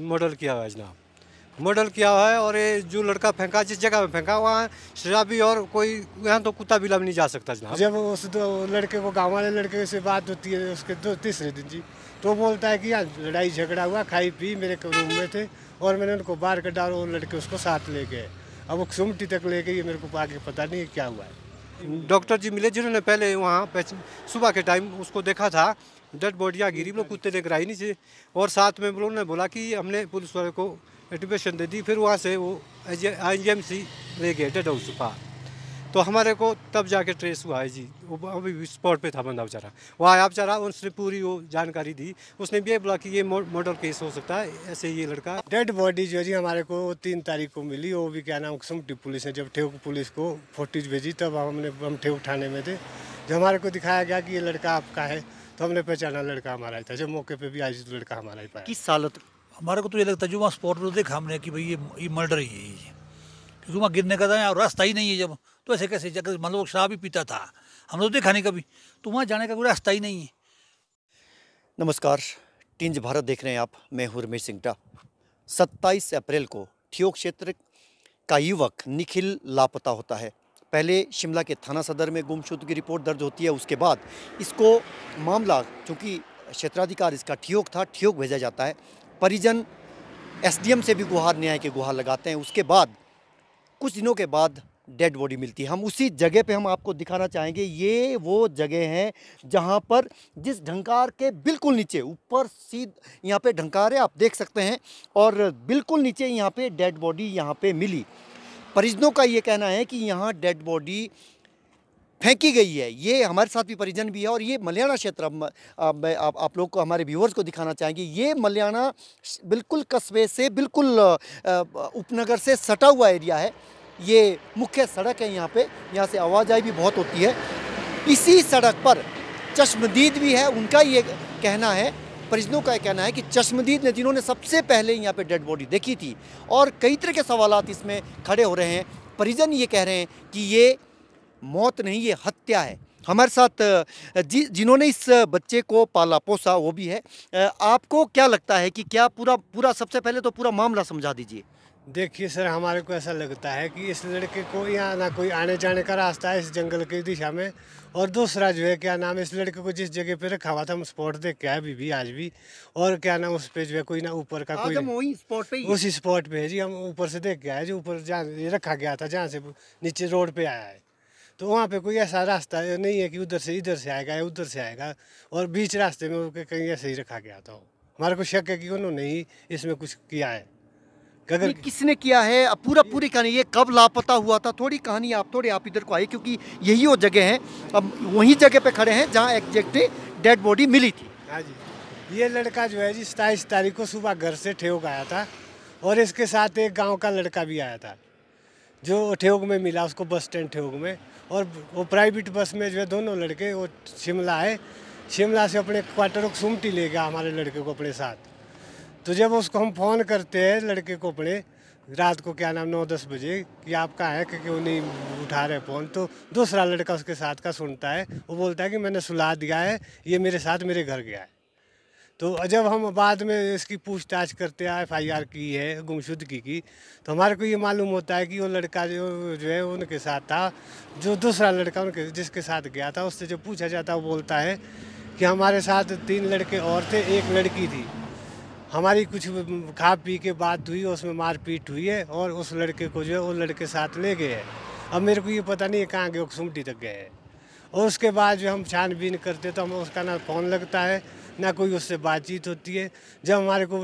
Murder किया हुआ है जनाब, मर्डर किया हुआ है। और ये जो लड़का फेंका, जिस जगह में फेंका वहाँ शराबी और कोई यहाँ तो कुत्ता बिल्ला भी नहीं जा सकता जनाब। जब उस लड़के को, गांव वाले लड़के से बात होती है उसके तीसरे दिन जी, तो बोलता है कि यहाँ लड़ाई झगड़ा हुआ, खाई पी मेरे रूम में थे और मैंने उनको बाहर कर डाला और लड़के उसको साथ ले गए। अब वो सुमटी तक ले गए, ये मेरे को आगे पता नहीं क्या हुआ है। डॉक्टर जी मिले जिन्होंने पहले वहाँ सुबह के टाइम उसको देखा था, डेड बॉडियाँ गिरी, लोग कुत्ते ने गिराई नहीं थी। और साथ में उन्होंने बोला कि हमने पुलिस वाले को इंटीमेशन दे दी, फिर वहाँ से वो IGMC ले गए डेड हाउस पार। तो हमारे को तब जाके ट्रेस हुआ है जी, वो अभी स्पॉट पे था बंदा बेचारा, वो आया बेचारा, उसने पूरी वो जानकारी दी। उसने भी ये बोला कि ये मर्डर केस हो सकता है, ऐसे ये लड़का। डेड बॉडी जो है जी हमारे को 3 तारीख को मिली, वो भी क्या नाम सुमटी पुलिस ने जब ठेक पुलिस को फोटेज भेजी, तब हम ठेक थाने में थे। जब हमारे को दिखाया गया कि ये लड़का आपका है, तो हमने पहचाना लड़का हमारा ही था। जब मौके पे भी आज लड़का हमारा ही पाया। किस हालत? हमारे को तो ये लगता है जो वहाँ स्पॉट पर देखा हमने कि भाई ये मर्डर ही है ये, क्योंकि वहाँ गिरने का था और रास्ता ही नहीं है। जब तो ऐसे कैसे, जगह मान लो शराब ही पीता था, हमने तो देखा नहीं कभी, तो वहाँ जाने का कोई रास्ता ही नहीं है। नमस्कार, टिंज भारत देख रहे हैं आप, मैं हूं रमेश सिंगटा। 27 अप्रैल को ठियोग क्षेत्र का युवक निखिल लापता होता है। पहले शिमला के थाना सदर में गुमशुदगी की रिपोर्ट दर्ज होती है, उसके बाद इसको मामला, चूँकि क्षेत्राधिकार इसका ठियोग था, ठियोग भेजा जाता है। परिजन SDM से भी गुहार, न्याय के गुहार लगाते हैं। उसके बाद कुछ दिनों के बाद डेड बॉडी मिलती है। हम उसी जगह पे हम आपको दिखाना चाहेंगे। ये वो जगह है जहाँ पर जिस ढंकार के बिल्कुल नीचे, ऊपर सीध यहाँ पे ढंकार है, आप देख सकते हैं, और बिल्कुल नीचे यहाँ पे डेड बॉडी यहाँ पे मिली। परिजनों का ये कहना है कि यहाँ डेड बॉडी फेंकी गई है। ये हमारे साथ भी परिजन भी है, और ये मल्याना क्षेत्र, आप लोग को, हमारे व्यूअर्स को दिखाना चाहेंगे। ये मल्याना बिल्कुल कस्बे से, बिल्कुल उपनगर से सटा हुआ एरिया है। ये मुख्य सड़क है यहाँ पे, यहाँ से आवाजाही भी बहुत होती है। इसी सड़क पर चश्मदीद भी है। उनका ये कहना है, परिजनों का कहना है कि चश्मदीद ने, जिन्होंने सबसे पहले यहाँ पे डेड बॉडी देखी थी, और कई तरह के सवालात इसमें खड़े हो रहे हैं। परिजन ये कह रहे हैं कि ये मौत नहीं, ये हत्या है। हमारे साथ जिन्होंने इस बच्चे को पाला पोसा वो भी है। आपको क्या लगता है कि क्या पूरा सबसे पहले तो पूरा मामला समझा दीजिए। देखिए सर, हमारे को ऐसा लगता है कि इस लड़के को यहाँ ना कोई आने जाने का रास्ता है इस जंगल की दिशा में, और दूसरा जो है क्या नाम है, इस लड़के को जिस जगह पे रखा हुआ था, हम स्पॉट देख के आए अभी भी, आज भी। और क्या नाम, उस पे जो है कोई ना ऊपर का कोई, वही स्पॉट पे ही, उसी स्पॉट पे है जी। हम ऊपर से देख के आए, जो ऊपर जहाँ ये रखा गया था, जहाँ से नीचे रोड पे आया है, तो वहाँ पे कोई ऐसा रास्ता नहीं है कि उधर से इधर से आएगा या उधर से आएगा, और बीच रास्ते में कहीं ऐसे ही रखा गया था। हमारे को शक है कि उन्होंने ही इसमें कुछ किया है। अगर किसने किया है, अब पूरी कहानी, ये कब लापता हुआ था, थोड़ी कहानी थोड़ी आप इधर को आइए, क्योंकि यही वो जगह है। अब वही जगह पे खड़े हैं जहाँ एग्जैक्टली डेड बॉडी मिली थी। हाँ जी, ये लड़का जो है जी 27 तारीख को सुबह घर से ठेयोग आया था, और इसके साथ एक गाँव का लड़का भी आया था, जो ठेयोग में मिला उसको, बस स्टैंड ठेयोग में। और वो प्राइवेट बस में जो है दोनों लड़के, वो शिमला है, शिमला से अपने क्वार्टर को सुमटी ले गया हमारे लड़के को अपने साथ। तो जब उसको हम फ़ोन करते हैं लड़के को अपने, रात को क्या नाम 9-10 बजे, कि आप कहाँ है, क्योंकि वो नहीं उठा रहे फ़ोन, तो दूसरा लड़का उसके साथ का सुनता है। वो बोलता है कि मैंने सुला दिया है, ये मेरे साथ मेरे घर गया है। तो जब हम बाद में इसकी पूछताछ करते हैं, FIR की है गुमशुदगी की, तो हमारे को ये मालूम होता है कि वो लड़का जो है उनके साथ था, जो दूसरा लड़का उनके जिसके साथ गया था, उससे जब पूछा जाता है वो बोलता है कि हमारे साथ 3 लड़के और थे, एक लड़की थी। हमारी कुछ खा पी के बात हुई, उसमें मारपीट हुई है, और उस लड़के को जो है वो लड़के साथ ले गए हैं। अब मेरे को ये पता नहीं है कहाँ गए, सुमटी तक गए हैं। और उसके बाद जो हम छानबीन करते तो हम उसका ना फ़ोन लगता है, ना कोई उससे बातचीत होती है। जब हमारे को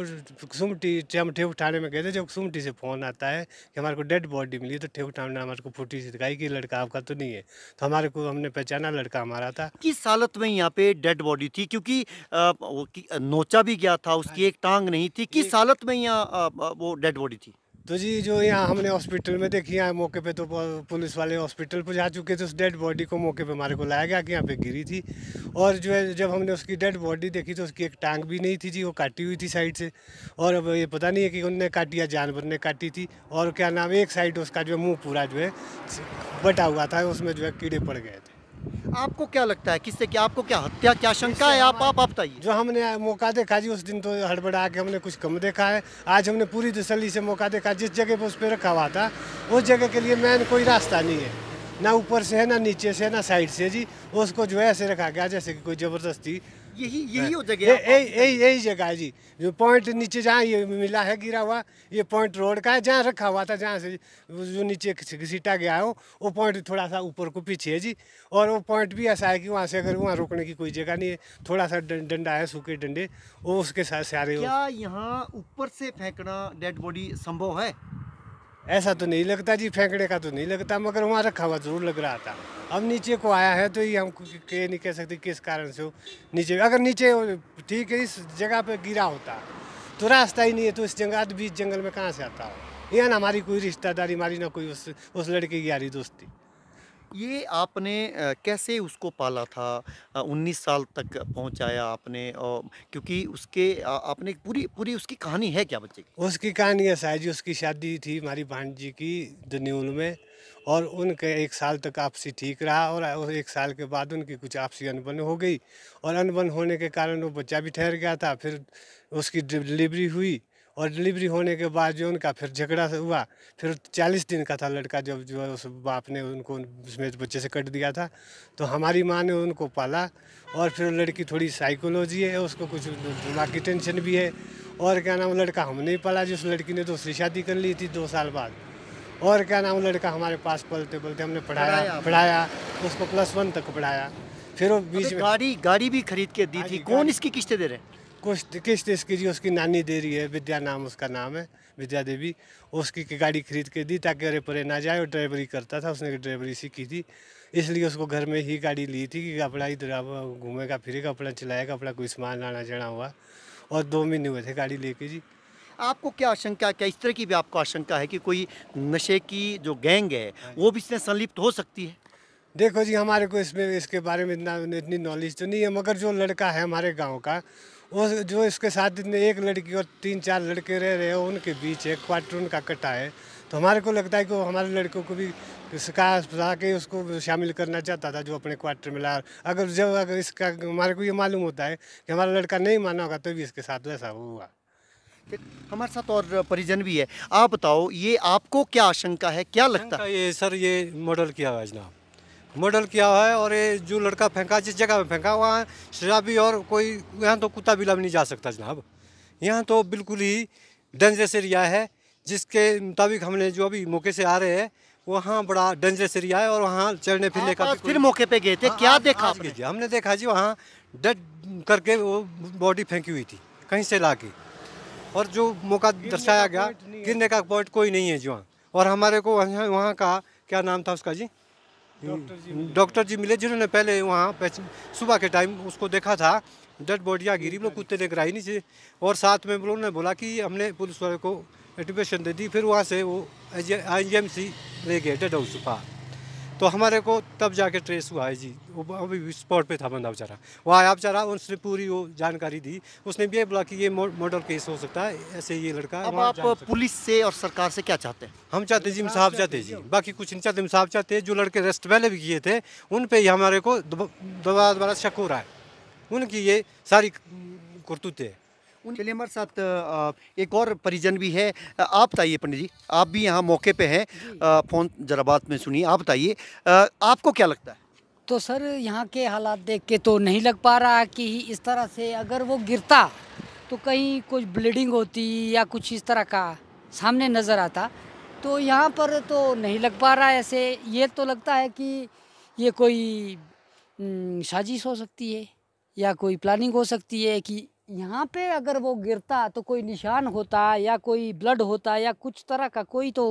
सुमटी, हम ठेक थाने में गए थे, जब सुमटी से फ़ोन आता है कि हमारे को डेड बॉडी मिली, तो ठेक थाने ने हमारे को फुटेज दिखाई कि लड़का आपका तो नहीं है। तो हमारे को, हमने पहचाना लड़का हमारा था। किस हालत में यहाँ पे डेड बॉडी थी, क्योंकि नोचा भी गया था, उसकी एक टांग नहीं थी, किस हालत में यहाँ वो डेड बॉडी थी? तो जी जो यहाँ हमने हॉस्पिटल में देखी, यहाँ मौके पे तो पुलिस वाले हॉस्पिटल पर जा चुके थे, उस डेड बॉडी को मौके पे हमारे को लाया गया कि यहाँ पे गिरी थी। और जो है जब हमने उसकी डेड बॉडी देखी, तो उसकी एक टांग भी नहीं थी जी, वो काटी हुई थी साइड से। और अब ये पता नहीं है कि उनने काटी या जानवर ने काटी थी। और क्या नाम, एक साइड उसका जो मुँह पूरा जो है बटा हुआ था, उसमें जो है कीड़े पड़ गए थे। आपको क्या लगता है किससे क्या, आपको क्या हत्या क्या शंका है, आप बताइए। जो हमने मौका देखा जी उस दिन तो हड़बड़ा के हमने कुछ कम देखा है। आज हमने पूरी तसल्ली से मौका देखा, जिस जगह पे उस पर रखा हुआ था उस जगह के लिए मैन कोई रास्ता नहीं है, ना ऊपर से है ना नीचे से ना साइड से जी। उसको जो है ऐसे रखा गया जैसे कि कोई ज़बरदस्ती। यही वो जगह है। यही जगह है जी, जो पॉइंट नीचे जहाँ ये मिला है गिरा हुआ, ये पॉइंट रोड का है, जहाँ रखा हुआ था जहाँ से जो नीचे घसीटा गया है वो पॉइंट थोड़ा सा ऊपर को पीछे है जी। और वो पॉइंट भी ऐसा है कि वहाँ से अगर वहाँ रोकने की कोई जगह नहीं है, थोड़ा सा डंडा है, सूखे डंडे, वो उसके साथ सारे। क्या यहाँ ऊपर से फेंकना डेड बॉडी संभव है? ऐसा तो नहीं लगता जी, फेंकने का तो नहीं लगता, मगर वहाँ रखा हुआ जरूर लग रहा था। अब नीचे को आया है तो ये हम कह नहीं कह सकते किस कारण से हो नीचे। अगर नीचे ठीक है इस जगह पे गिरा होता तो रास्ता ही नहीं है, तो इस जंगल बीच जंगल में कहाँ से आता हो। यहाँ ना हमारी कोई रिश्तेदारी, हमारी ना कोई उस लड़के की यारी दोस्ती। ये आपने कैसे उसको पाला था, 19 साल तक पहुंचाया आपने, और क्योंकि उसके आपने पूरी पूरी उसकी कहानी है क्या बच्चे की? उसकी कहानी ऐसा है जी, उसकी शादी थी हमारी भांजी की दन्यूल में, और उनके 1 साल तक आपसी ठीक रहा, और 1 साल के बाद उनकी कुछ आपसी अनबन हो गई, और अनबन होने के कारण वो बच्चा भी ठहर गया था। फिर उसकी डिलीवरी हुई, और डिलीवरी होने के बाद जो उनका फिर झगड़ा हुआ। फिर 40 दिन का था लड़का जब जो है उस बाप ने उनको उसमें बच्चे से कट दिया था। तो हमारी माँ ने उनको पाला, और फिर लड़की थोड़ी साइकोलॉजी है, उसको कुछ दिमाग की टेंशन भी है। और क्या नाम, लड़का हमने ही पाला जी, उस लड़की ने दूसरी शादी कर ली थी 2 साल बाद। और क्या नाम, लड़का हमारे पास पलते पलते हमने पढ़ाया उसको +1 तक पढ़ाया। फिर वो बीच में गाड़ी भी खरीद के दी थी, कौन इसकी किस्तें दे रहे हैं? कुछ किस्त इसकी जी उसकी नानी दे रही है, विद्या नाम उसका नाम है, विद्या देवी। उसकी गाड़ी खरीद के दी ताकि अरे परे ना जाए, और ड्राइवरी करता था, उसने ड्राइवरी सीखी थी, इसलिए उसको घर में ही गाड़ी ली थी कि अपना इधर घूमेगा फिरेगा, अपना चलाएगा, अपना कोई सामान लाना जाना हुआ। और 2 महीने हुए थे गाड़ी लेके जी। आपको क्या आशंका, क्या इस तरह की भी आपको आशंका है कि कोई नशे की जो गैंग है वो भी इसमें संलिप्त हो सकती है? देखो जी, हमारे को इसके बारे में इतनी नॉलेज तो नहीं है, मगर जो लड़का है हमारे गांव का, वो जो इसके साथ इतने एक लड़की और 3-4 लड़के रह रहे हैं, उनके बीच एक क्वार्टर उनका कटा है। तो हमारे को लगता है कि वो हमारे लड़कों को भी सिखा के उसको शामिल करना चाहता था, जो अपने क्वार्टर में ला। अगर इसका हमारे को ये मालूम होता है कि हमारा लड़का नहीं माना होगा, तो भी इसके साथ वैसा हुआ। फिर हमारे साथ और परिजन भी है, आप बताओ ये आपको क्या आशंका है, क्या लगता है? ये सर ये मॉडल किया हुआ है जनाब, मॉडल किया हुआ है। और ये जो लड़का फेंका, जिस जगह में फेंका वहाँ शराबी और कोई, यहाँ तो कुत्ता बिल्ला भी नहीं जा सकता जनाब। यहाँ तो बिल्कुल ही डेंजरस एरिया है, जिसके मुताबिक हमने जो अभी मौके से आ रहे हैं, वहाँ बड़ा डेंजरस एरिया है, और वहाँ चढ़ने फिरने का फिर मौके पे गए थे, क्या देखा आज आपने? जी हमने देखा जी, वहाँ डेड करके वो बॉडी फेंकी हुई थी कहीं से ला के, और जो मौका दर्शाया गया, गिरने का पॉइंट कोई नहीं है जी वहाँ। और हमारे को वहाँ का क्या नाम था उसका जी, डॉक्टर जी मिले, जिन्होंने पहले वहाँ सुबह के टाइम उसको देखा था, डेड बॉडियाँ गिरी, लोग कुत्ते लेकर आई नहीं से। और साथ में उन्होंने बोला कि हमने पुलिस वाले को इंटीमेशन दे दी, फिर वहाँ से वो IGMC ले गए डेड हाउस पार। तो हमारे को तब जाके ट्रेस हुआ है जी, वो अभी स्पॉट पे था बंदा बेचारा, वो आया बेचारा, उसने पूरी वो जानकारी दी। उसने भी ये बोला कि ये मर्डर केस हो सकता है, ऐसे ये लड़का। अब आप पुलिस से और सरकार से क्या चाहते हैं? हम चाहते जी, इंसाफ चाहते हैं जी, बाकी कुछ नहीं चाहते, इंसाफ चाहते हैं। जो लड़के अरेस्ट पहले भी किए थे, उन पे ही हमारे को दोबारा शक हो रहा है, उनकी ये सारी करतूतें हैं। चलिए हमारे साथ एक और परिजन भी है। आप बताइए पंडित जी, आप भी यहाँ मौके पे हैं, फ़ोन जरा बात में सुनिए, आप बताइए आपको क्या लगता है? तो सर यहाँ के हालात देख के तो नहीं लग पा रहा कि इस तरह से अगर वो गिरता तो कहीं कुछ ब्लीडिंग होती या कुछ इस तरह का सामने नज़र आता। तो यहाँ पर तो नहीं लग पा रहा है ऐसे। ये तो लगता है कि ये कोई साजिश हो सकती है या कोई प्लानिंग हो सकती है कि यहाँ पे अगर वो गिरता तो कोई निशान होता या कोई ब्लड होता या कुछ तरह का कोई तो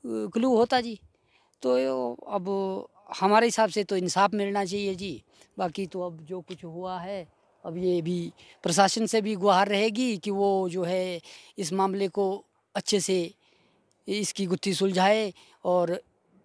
क्लू होता जी। तो अब हमारे हिसाब से तो इंसाफ मिलना चाहिए जी। बाकी तो अब जो कुछ हुआ है, अब ये भी प्रशासन से भी गुहार रहेगी कि वो जो है इस मामले को अच्छे से इसकी गुत्थी सुलझाए और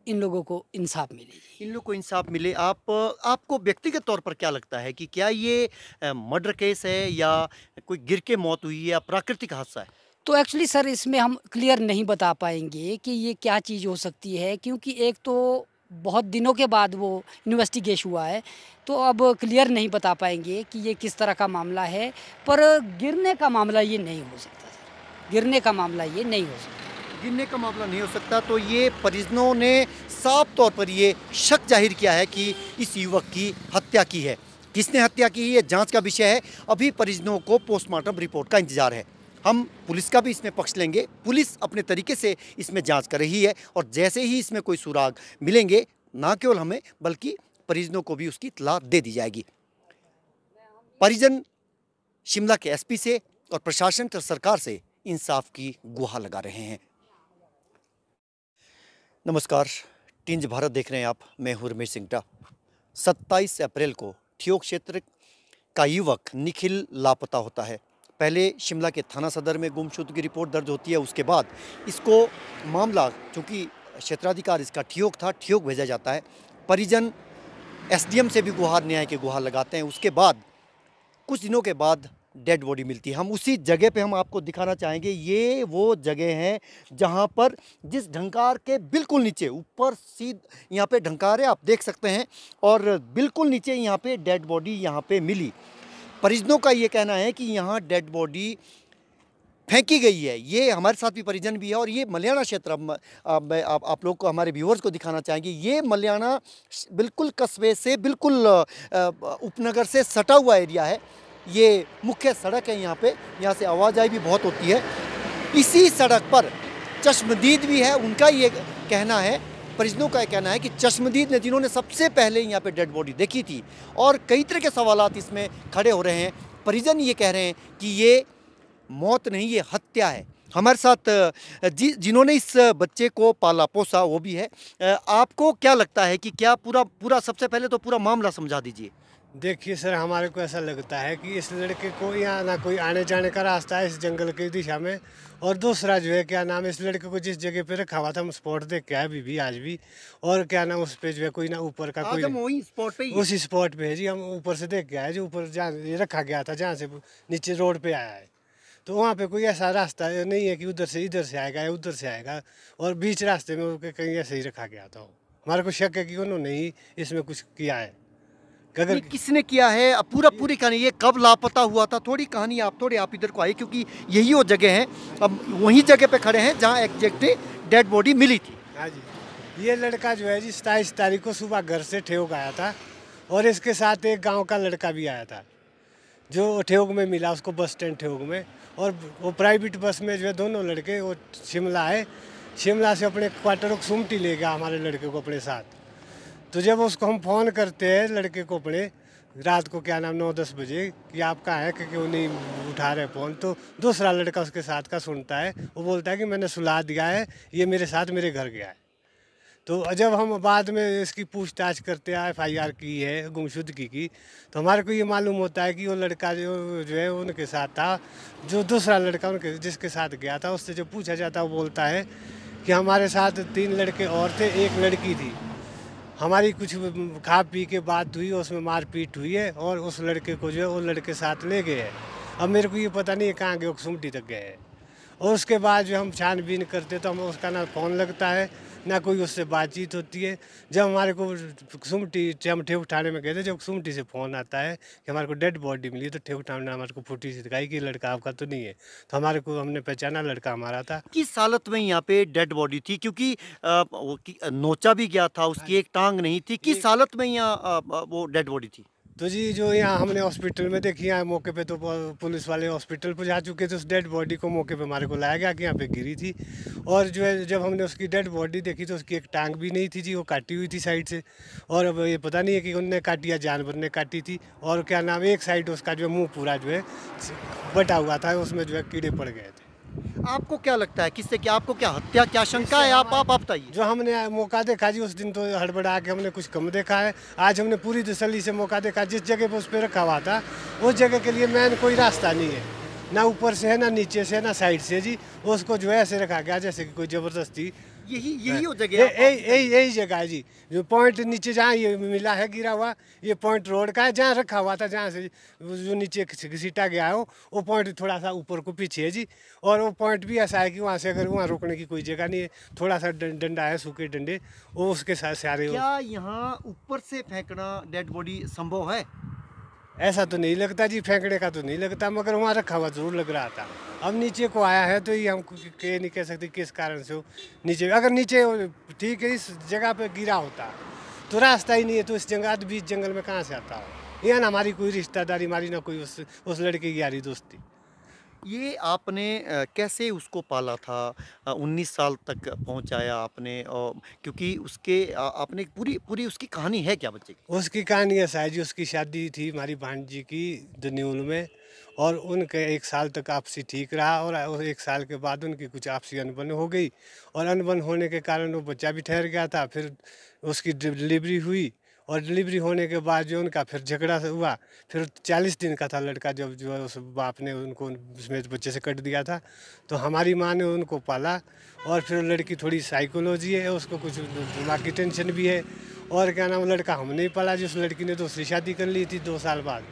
इन लोगों को इंसाफ मिले। इन लोगों को इंसाफ मिले। आपको व्यक्तिगत तौर पर क्या लगता है कि क्या ये मर्डर केस है या कोई गिर के मौत हुई है या प्राकृतिक हादसा है? तो एक्चुअली सर इसमें हम क्लियर नहीं बता पाएंगे कि ये क्या चीज़ हो सकती है, क्योंकि एक तो बहुत दिनों के बाद वो इन्वेस्टिगेशन हुआ है, तो अब क्लियर नहीं बता पाएंगे कि ये किस तरह का मामला है। पर गिरने का मामला ये नहीं हो सकता सर, गिरने का मामला ये नहीं हो सकता। गिरने का मामला नहीं हो सकता। तो ये परिजनों ने साफ तौर पर ये शक जाहिर किया है कि इस युवक की हत्या की है। किसने हत्या की है, जांच का विषय है। अभी परिजनों को पोस्टमार्टम रिपोर्ट का इंतजार है। हम पुलिस का भी इसमें पक्ष लेंगे। पुलिस अपने तरीके से इसमें जांच कर रही है और जैसे ही इसमें कोई सुराग मिलेंगे, ना केवल हमें बल्कि परिजनों को भी उसकी इत्तला दे दी जाएगी। परिजन शिमला के एसपी से और प्रशासन और सरकार से इंसाफ की गुहार लगा रहे हैं। नमस्कार, टिंज भारत देख रहे हैं आप। मैं हूं रमेश सिंगटा। 27 अप्रैल को ठियोग क्षेत्र का युवक निखिल लापता होता है। पहले शिमला के थाना सदर में गुमशुदगी की रिपोर्ट दर्ज होती है। उसके बाद इसको मामला, चूँकि क्षेत्राधिकार इसका ठियोग था, ठियोग भेजा जाता है। परिजन एसडीएम से भी गुहार, न्याय की गुहार लगाते हैं। उसके बाद कुछ दिनों के बाद डेड बॉडी मिलती है। हम उसी जगह पे हम आपको दिखाना चाहेंगे। ये वो जगह है जहाँ पर जिस ढंकार के बिल्कुल नीचे, ऊपर सीध यहाँ पे ढंकार है, आप देख सकते हैं, और बिल्कुल नीचे यहाँ पे डेड बॉडी यहाँ पे मिली। परिजनों का ये कहना है कि यहाँ डेड बॉडी फेंकी गई है। ये हमारे साथ भी परिजन भी है और ये मल्याना क्षेत्र, आप लोग को, हमारे व्यूअर्स को दिखाना चाहेंगे। ये मल्याना बिल्कुल कस्बे से, बिल्कुल उपनगर से सटा हुआ एरिया है। ये मुख्य सड़क है यहाँ से आवाजाही भी बहुत होती है। इसी सड़क पर चश्मदीद भी है। उनका ये कहना है, परिजनों का कहना है कि चश्मदीद ने, जिन्होंने सबसे पहले यहाँ पे डेड बॉडी देखी थी, और कई तरह के सवालात इसमें खड़े हो रहे हैं। परिजन ये कह रहे हैं कि ये मौत नहीं, ये हत्या है। हमारे साथ जिन्होंने इस बच्चे को पाला पोसा वो भी है। आपको क्या लगता है कि क्या पूरा सबसे पहले तो पूरा मामला समझा दीजिए। देखिए सर, हमारे को ऐसा लगता है कि इस लड़के को यहाँ ना कोई आने जाने का रास्ता है इस जंगल की दिशा में, और दूसरा जो है क्या नाम, इस लड़के को जिस जगह पे रखा हुआ था, हम स्पॉट देख के आए अभी भी, आज भी, और क्या नाम उस पे जो है कोई ना ऊपर का कोई, वही स्पॉट पे, उसी स्पॉट पे है जी। हम ऊपर से देख के आए जो ऊपर जहाँ ये रखा गया था, जहाँ से नीचे रोड पे आया है, तो वहाँ पे कोई ऐसा रास्ता नहीं है कि उधर से इधर से आएगा या उधर से आएगा, और बीच रास्ते में कहीं ऐसे ही रखा गया था। हमारे को शक है कि उन्होंने ही इसमें कुछ किया है। अगर किसने किया है, अब पूरी कहानी, ये कब लापता हुआ था, थोड़ी कहानी आप इधर को आइए, क्योंकि यही वो जगह है। अब वही जगह पे खड़े हैं जहाँ एग्जैक्ट डेड बॉडी मिली थी। हाँ जी, ये लड़का जो है जी 27 तारीख को सुबह घर से ठियोग आया था, और इसके साथ एक गांव का लड़का भी आया था जो ठियोग में मिला उसको, बस स्टैंड ठियोग में। और वो प्राइवेट बस में जो है दोनों लड़के, वो शिमला है, शिमला से अपने क्वार्टर को सुमटी ले गया हमारे लड़के को अपने साथ। तो जब उसको हम फ़ोन करते हैं लड़के को अपने, रात को क्या नाम 9-10 बजे, कि आप कहाँ हैं, क्योंकि वो नहीं उठा रहे फ़ोन, तो दूसरा लड़का उसके साथ का सुनता है। वो बोलता है कि मैंने सुला दिया है, ये मेरे साथ मेरे घर गया है। तो जब हम बाद में इसकी पूछताछ करते हैं, FIR की है गुमशुदगी की, तो हमारे को ये मालूम होता है कि वो लड़का जो है उनके साथ था, जो दूसरा लड़का उनके जिसके साथ गया था, उससे जब पूछा जाता है वो बोलता है कि हमारे साथ 3 लड़के और थे, 1 लड़की थी। हमारी कुछ खा पी के बात हुई, उसमें मारपीट हुई है, और उस लड़के को जो है वो लड़के साथ ले गए हैं। अब मेरे को ये पता नहीं है कहाँ गए, सुमटी तक गए हैं। और उसके बाद जो हम छानबीन करते तो हम उसका ना फ़ोन लगता है ना कोई उससे बातचीत होती है। जब हमारे को सुमटी, हम ठियोग थाने में गए थे, जब सुमटी से फ़ोन आता है कि हमारे को डेड बॉडी मिली, तो ठियोग थाने ने हमारे को फोटो से दिखाई कि लड़का आपका तो नहीं है। तो हमारे को, हमने पहचाना लड़का हमारा था। किस हालत में यहाँ पे डेड बॉडी थी, क्योंकि नोचा भी गया था, उसकी एक टांग नहीं थी, किस हालत में यहाँ वो डेड बॉडी थी? तो जी जो यहाँ हमने हॉस्पिटल में देखी, यहाँ मौके पे तो पुलिस वाले हॉस्पिटल पर जा चुके थे, उस डेड बॉडी को मौके पे हमारे को लाया गया कि यहाँ पे गिरी थी। और जो है जब हमने उसकी डेड बॉडी देखी तो उसकी एक टांग भी नहीं थी जी, वो काटी हुई थी साइड से। और अब ये पता नहीं है कि उनने काटी या जानवर ने काटी थी। और क्या नाम, एक साइड उसका जो मुँह पूरा जो है बटा हुआ था, उसमें जो है कीड़े पड़ गए थे। आपको क्या लगता है, किससे क्या, आपको क्या हत्या, क्या शंका है, आप बताइए। जो हमने मौका देखा जी, उस दिन तो हड़बड़ा के हमने कुछ कम देखा है। आज हमने पूरी तसल्ली से मौका देखा, जिस जगह पर उस पर रखा हुआ था उस जगह के लिए मैन कोई रास्ता नहीं है, ना ऊपर से है, ना नीचे से, ना साइड से जी। उसको जो है ऐसे रखा गया जैसे कि कोई ज़बरदस्ती यही हो जगह यही जगह है जी। जो पॉइंट नीचे जहाँ ये मिला है गिरा हुआ, ये पॉइंट रोड का है, जहाँ रखा हुआ था, जहाँ से जो नीचे घसीटा गया है वो पॉइंट थोड़ा सा ऊपर को पीछे है जी। और वो पॉइंट भी ऐसा है कि वहाँ से अगर वहाँ रोकने की कोई जगह नहीं है, थोड़ा सा डंडा है, सूखे डंडे, वो उसके साथ सारे। क्या यहाँ ऊपर से फेंकना डेड बॉडी संभव है? ऐसा तो नहीं लगता जी, फेंकने का तो नहीं लगता, मगर वहाँ रखा हुआ जरूर लग रहा था। अब नीचे को आया है तो ये हम नहीं कह सकते किस कारण से हो नीचे। अगर नीचे ठीक है, इस जगह पे गिरा होता तो रास्ता ही नहीं है, तो इस जंगल बीच जंगल में कहाँ से आता हो। यहाँ ना हमारी कोई रिश्तेदारी, हमारी ना कोई उस लड़के की यारी दोस्ती। ये आपने कैसे उसको पाला था, 19 साल तक पहुंचाया आपने, और क्योंकि उसके आपने पूरी उसकी कहानी है क्या बच्चे की? उसकी कहानी ऐसा है जी, उसकी शादी थी हमारी भांजी की दन्यूल में, और उनके 1 साल तक आपसी ठीक रहा, और 1 साल के बाद उनकी कुछ आपसी अनबन हो गई, और अनबन होने के कारण वो बच्चा भी ठहर गया था। फिर उसकी डिलीवरी हुई, और डिलीवरी होने के बाद जो उनका फिर झगड़ा हुआ। फिर 40 दिन का था लड़का, जब जो है उस बाप ने उनको उसमें बच्चे से कट दिया था। तो हमारी माँ ने उनको पाला, और फिर लड़की थोड़ी साइकोलॉजी है, उसको कुछ दिमाग की टेंशन भी है। और क्या नाम, लड़का हमने नहीं पाला जी, उस लड़की ने दूसरी शादी कर ली थी 2 साल बाद।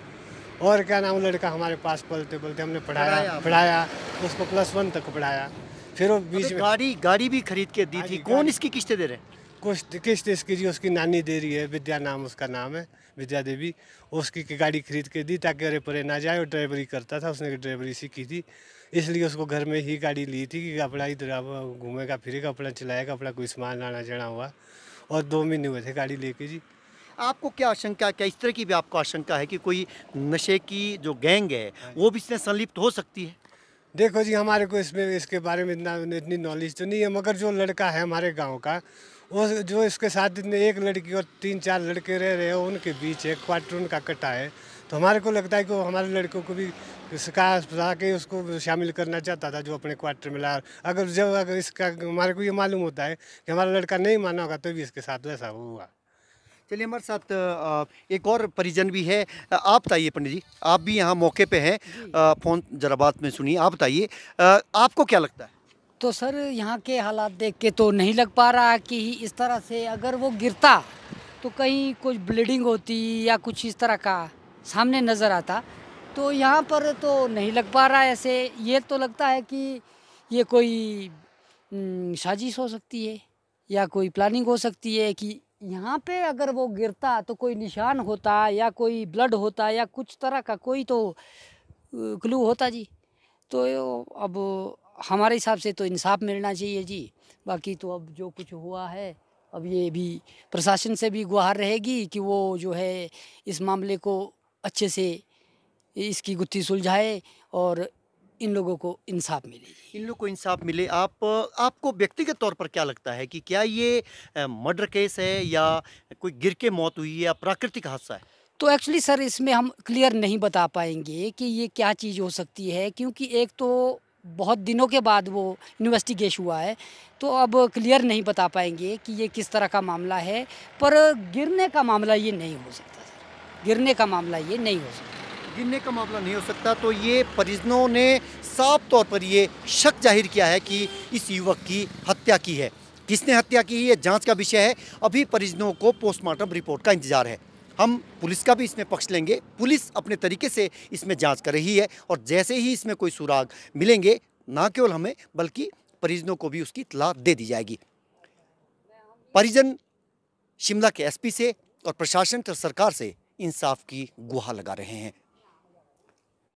और क्या नाम, लड़का हमारे पास पलते पलते हमने पढ़ाया उसको +1 तक पढ़ाया। फिर वो बीच में गाड़ी भी खरीद के दी थी। कौन इसकी किस्तें दे रहे हैं? कुछ किस्त इसकी जी उसकी नानी दे रही है, विद्या नाम उसका नाम है, विद्या देवी। उसकी गाड़ी खरीद के दी ताकि अरे परे ना जाए, और ड्राइवरी करता था, उसने ड्राइवरी सीखी थी, इसलिए उसको घर में ही गाड़ी ली थी कि अपना इधर घूमेगा फिरेगा, अपना चलाएगा, अपना कोई सामान लाना जाना हुआ। और 2 महीने हुए थे गाड़ी लेके जी। आपको क्या आशंका, क्या इस तरह की भी आपको आशंका है कि कोई नशे की जो गैंग है वो भी इसमें संलिप्त हो सकती है? देखो जी, हमारे को इसके बारे में इतनी नॉलेज तो नहीं है, मगर जो लड़का है हमारे गांव का, वो जो इसके साथ एक लड़की और 3-4 लड़के रह रहे हैं, उनके बीच एक क्वार्टर उनका कटा है। तो हमारे को लगता है कि वो हमारे लड़कों को भी सिखा के उसको शामिल करना चाहता था, जो अपने क्वार्टर में ला। अगर इसका हमारे को ये मालूम होता है कि हमारा लड़का नहीं माना होगा, तो भी इसके साथ वैसा हुआ। चलिए, हमारे साथ एक और परिजन भी है। आप बताइए पंडित जी, आप भी यहाँ मौके पे हैं, फ़ोन जरा बात में सुनिए। आप बताइए, आपको क्या लगता है? तो सर यहाँ के हालात देख के तो नहीं लग पा रहा कि इस तरह से अगर वो गिरता तो कहीं कुछ ब्लीडिंग होती या कुछ इस तरह का सामने नज़र आता। तो यहाँ पर तो नहीं लग पा रहा है ऐसे। ये तो लगता है कि ये कोई साजिश हो सकती है या कोई प्लानिंग हो सकती है कि यहाँ पे अगर वो गिरता तो कोई निशान होता या कोई ब्लड होता या कुछ तरह का कोई तो क्लू होता जी। तो अब हमारे हिसाब से तो इंसाफ मिलना चाहिए जी। बाकी तो अब जो कुछ हुआ है, अब ये भी प्रशासन से भी गुहार रहेगी कि वो जो है इस मामले को अच्छे से इसकी गुत्थी सुलझाए और इन लोगों को इंसाफ मिले। इन लोगों को इंसाफ मिले। आपको व्यक्तिगत तौर पर क्या लगता है कि क्या ये मर्डर केस है, या कोई गिर के मौत हुई है, या प्राकृतिक हादसा है? तो एक्चुअली सर इसमें हम क्लियर नहीं बता पाएंगे कि ये क्या चीज़ हो सकती है, क्योंकि एक तो बहुत दिनों के बाद वो इन्वेस्टिगेशन हुआ है, तो अब क्लियर नहीं बता पाएंगे कि ये किस तरह का मामला है। पर गिरने का मामला ये नहीं हो सकता सर, गिरने का मामला ये नहीं हो सकता। गिरने का मामला नहीं हो सकता। तो ये परिजनों ने साफ तौर पर ये शक जाहिर किया है कि इस युवक की हत्या की है। किसने हत्या की है, ये जांच का विषय है। अभी परिजनों को पोस्टमार्टम रिपोर्ट का इंतजार है। हम पुलिस का भी इसमें पक्ष लेंगे। पुलिस अपने तरीके से इसमें जांच कर रही है, और जैसे ही इसमें कोई सुराग मिलेंगे, ना केवल हमें बल्कि परिजनों को भी उसकी इत्तला दे दी जाएगी। परिजन शिमला के एसपी से और प्रशासन और सरकार से इंसाफ की गुहार लगा रहे हैं।